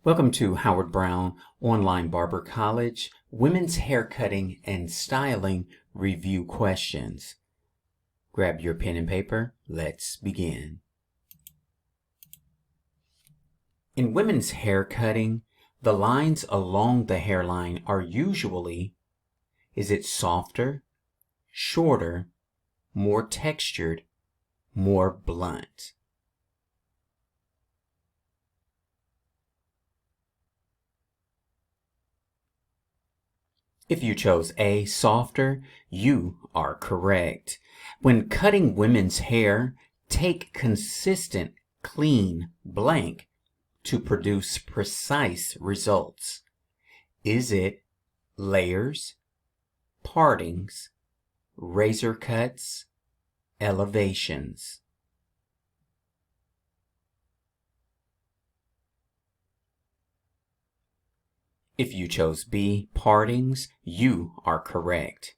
Welcome to Howard Brown Online Barber College Women's Haircutting and Styling Review Questions. Grab your pen and paper. Let's begin. In women's haircutting, the lines along the hairline are usually, is it softer, shorter, more textured, more blunt? If you chose A, softer, you are correct. When cutting women's hair, take consistent, clean blank to produce precise results. Is it layers, partings, razor cuts, elevations? If you chose B, partings, you are correct.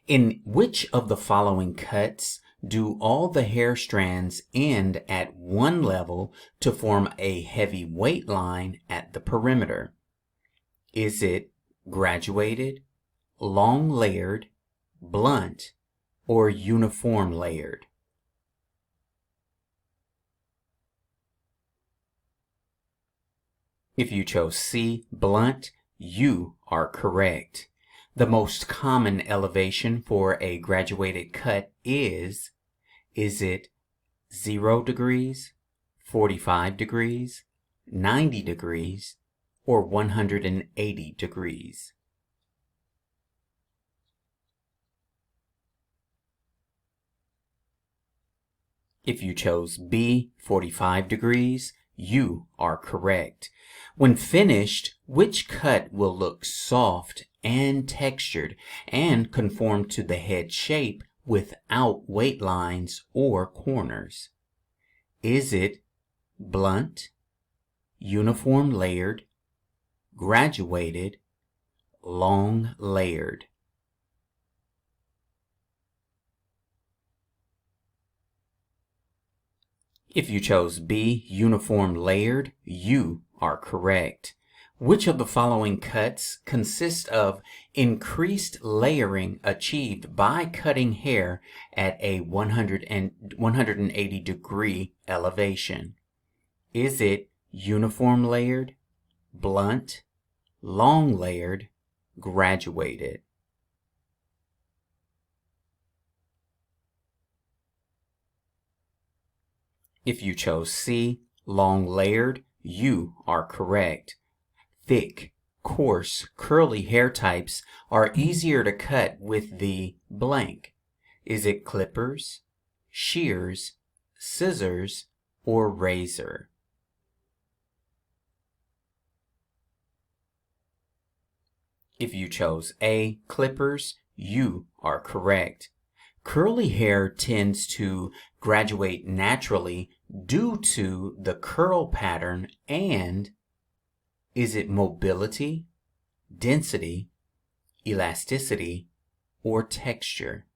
In which of the following cuts do all the hair strands end at one level to form a heavy weight line at the perimeter? Is it graduated, long layered, blunt, or uniform layered? If you chose C, blunt, you are correct. The most common elevation for a graduated cut is it 0 degrees, 45 degrees, 90 degrees, or 180 degrees? If you chose B, 45 degrees, you are correct. When finished, which cut will look soft and textured and conform to the head shape without weight lines or corners? Is it blunt, uniform layered, graduated, long layered? If you chose B, uniform layered, you are correct. Which of the following cuts consist of increased layering achieved by cutting hair at a 180 degree elevation? Is it uniform layered, blunt, long layered, graduated? If you chose C, long layered, you are correct. Thick, coarse, curly hair types are easier to cut with the blank. Is it clippers, shears, scissors, or razor? If you chose A, clippers, you are correct. Curly hair tends to graduate naturally due to the curl pattern and is it mobility, density, elasticity, or texture?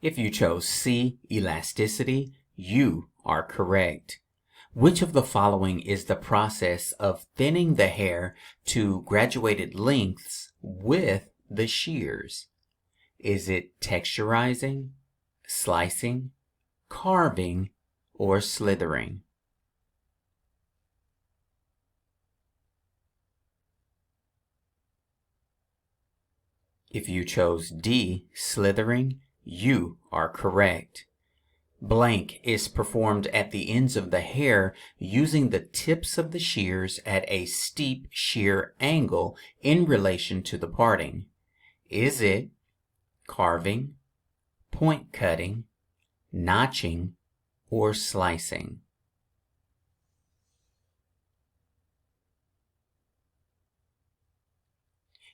If you chose C, elasticity, you are correct. Which of the following is the process of thinning the hair to graduated lengths with the shears? Is it texturizing, slicing, carving, or slithering? If you chose D, slithering, you are correct. Blank is performed at the ends of the hair using the tips of the shears at a steep shear angle in relation to the parting. Is it carving, point cutting, notching, or slicing?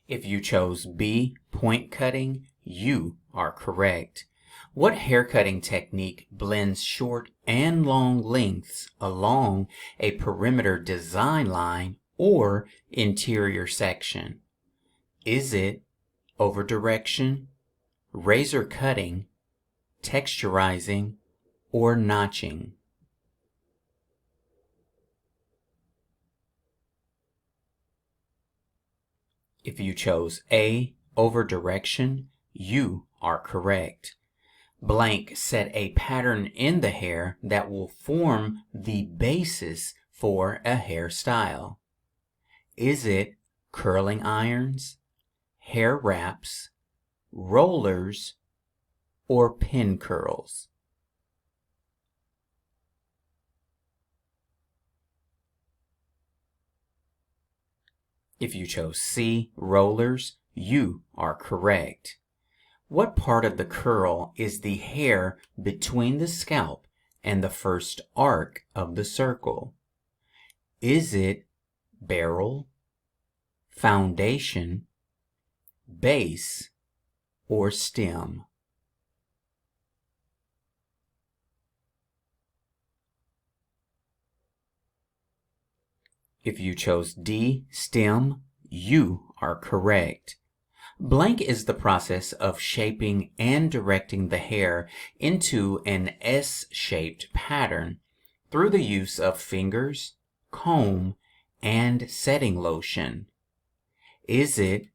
If you chose B, point cutting, you are correct. What haircutting technique blends short and long lengths along a perimeter design line or interior section? Is it over direction, razor cutting, texturizing, or notching. If you chose A, over direction, you are correct. Blank set a pattern in the hair that will form the basis for a hairstyle. Is it curling irons, hair wraps, rollers, or pin curls? If you chose C, rollers, you are correct. What part of the curl is the hair between the scalp and the first arc of the circle? Is it barrel, foundation, base, or stem? If you chose D, stem, you are correct. Blank is the process of shaping and directing the hair into an S-shaped pattern through the use of fingers, comb, and setting lotion. Is it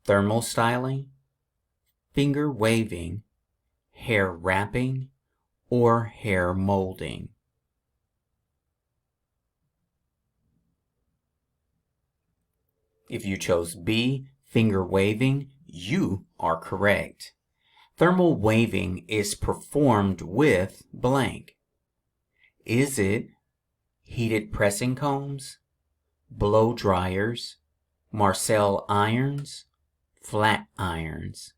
thermal styling, finger waving, hair wrapping, or hair molding? If you chose B, finger waving, you are correct. Thermal waving is performed with blank. Is it heated pressing combs, blow dryers, Marcel irons, flat irons?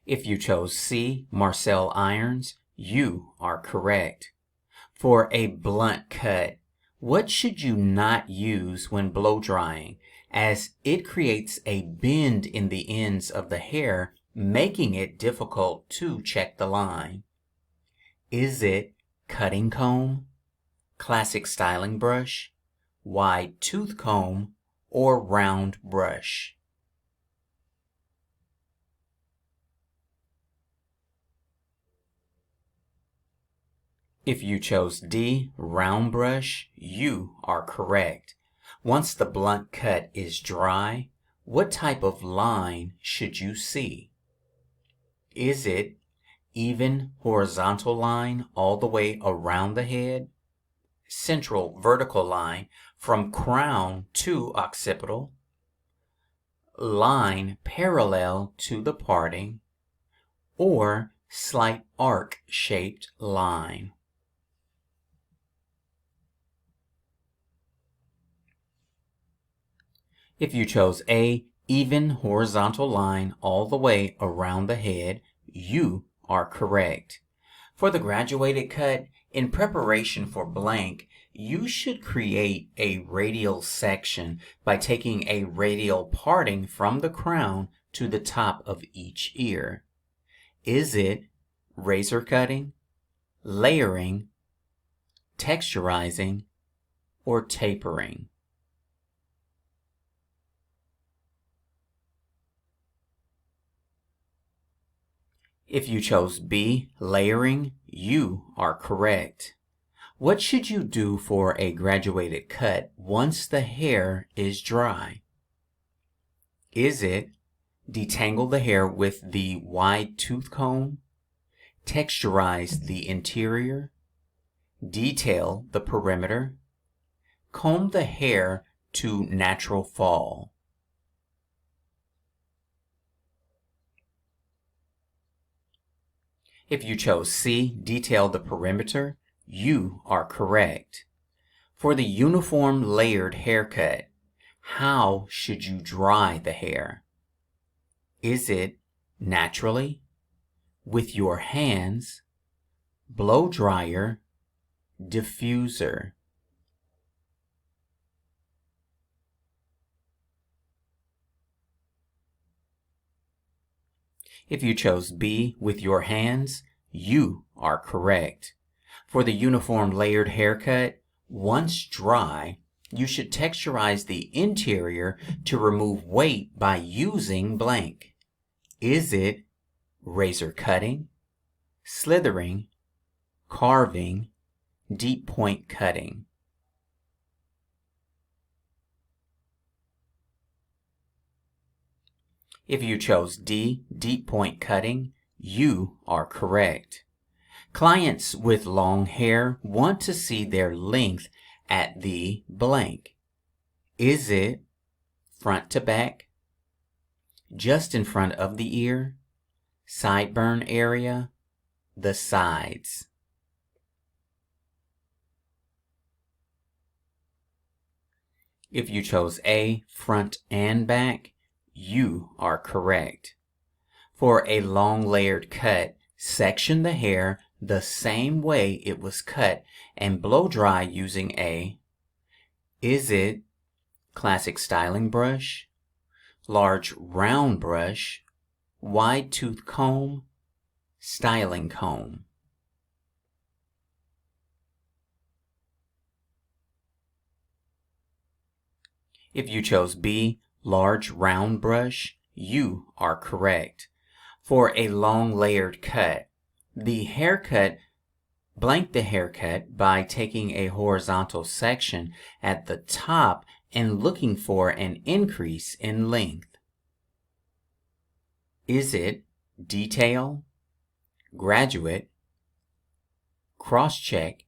If you chose C, Marcel irons, you are correct. For a blunt cut, what should you not use when blow drying, as it creates a bend in the ends of the hair, making it difficult to check the line? Is it cutting comb, classic styling brush, wide tooth comb, or round brush? If you chose D, round brush, you are correct. Once the blunt cut is dry, what type of line should you see? Is it even horizontal line all the way around the head, central vertical line from crown to occipital, line parallel to the parting, or slight arc-shaped line? If you chose A, even horizontal line all the way around the head, you are correct. For the graduated cut, in preparation for blank, you should create a radial section by taking a radial parting from the crown to the top of each ear. Is it razor cutting, layering, texturizing, or tapering? If you chose B, layering, you are correct. What should you do for a graduated cut once the hair is dry? Is it detangle the hair with the wide tooth comb, texturize the interior, detail the perimeter, comb the hair to natural fall? If you chose C, detail the perimeter, you are correct. For the uniform layered haircut, how should you dry the hair? Is it naturally, with your hands, blow dryer, diffuser? If you chose B, with your hands, you are correct. For the uniform layered haircut, once dry, You should texturize the interior to remove weight by using blank. Is it razor cutting, slithering, carving, deep point cutting? If you chose D, deep point cutting, you are correct. Clients with long hair want to see their length at the blank. Is it front to back, just in front of the ear, sideburn area, the sides? If you chose A, front and back, you are correct. For a long layered cut, section the hair the same way it was cut and blow dry using a, is it classic styling brush, large round brush, wide tooth comb, styling comb? If you chose B, large round brush, you are correct. For a long layered cut, the haircut, blank the haircut by taking a horizontal section at the top and looking for an increase in length. Is it detail, graduate, cross-check,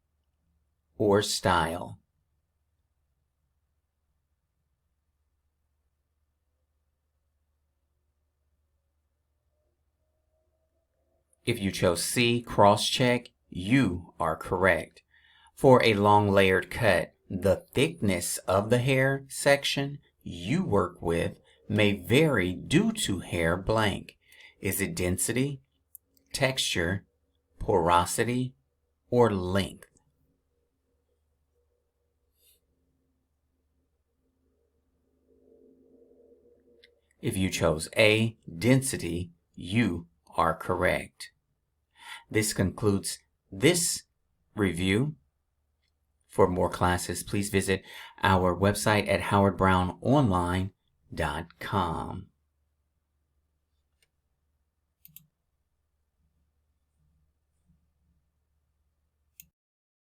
or style? If you chose C, cross-check, you are correct. For a long layered cut, the thickness of the hair section you work with may vary due to hair blank. Is it density, texture, porosity, or length? If you chose A, density, you are correct. This concludes this review. For more classes, please visit our website at howardbrownonline.com.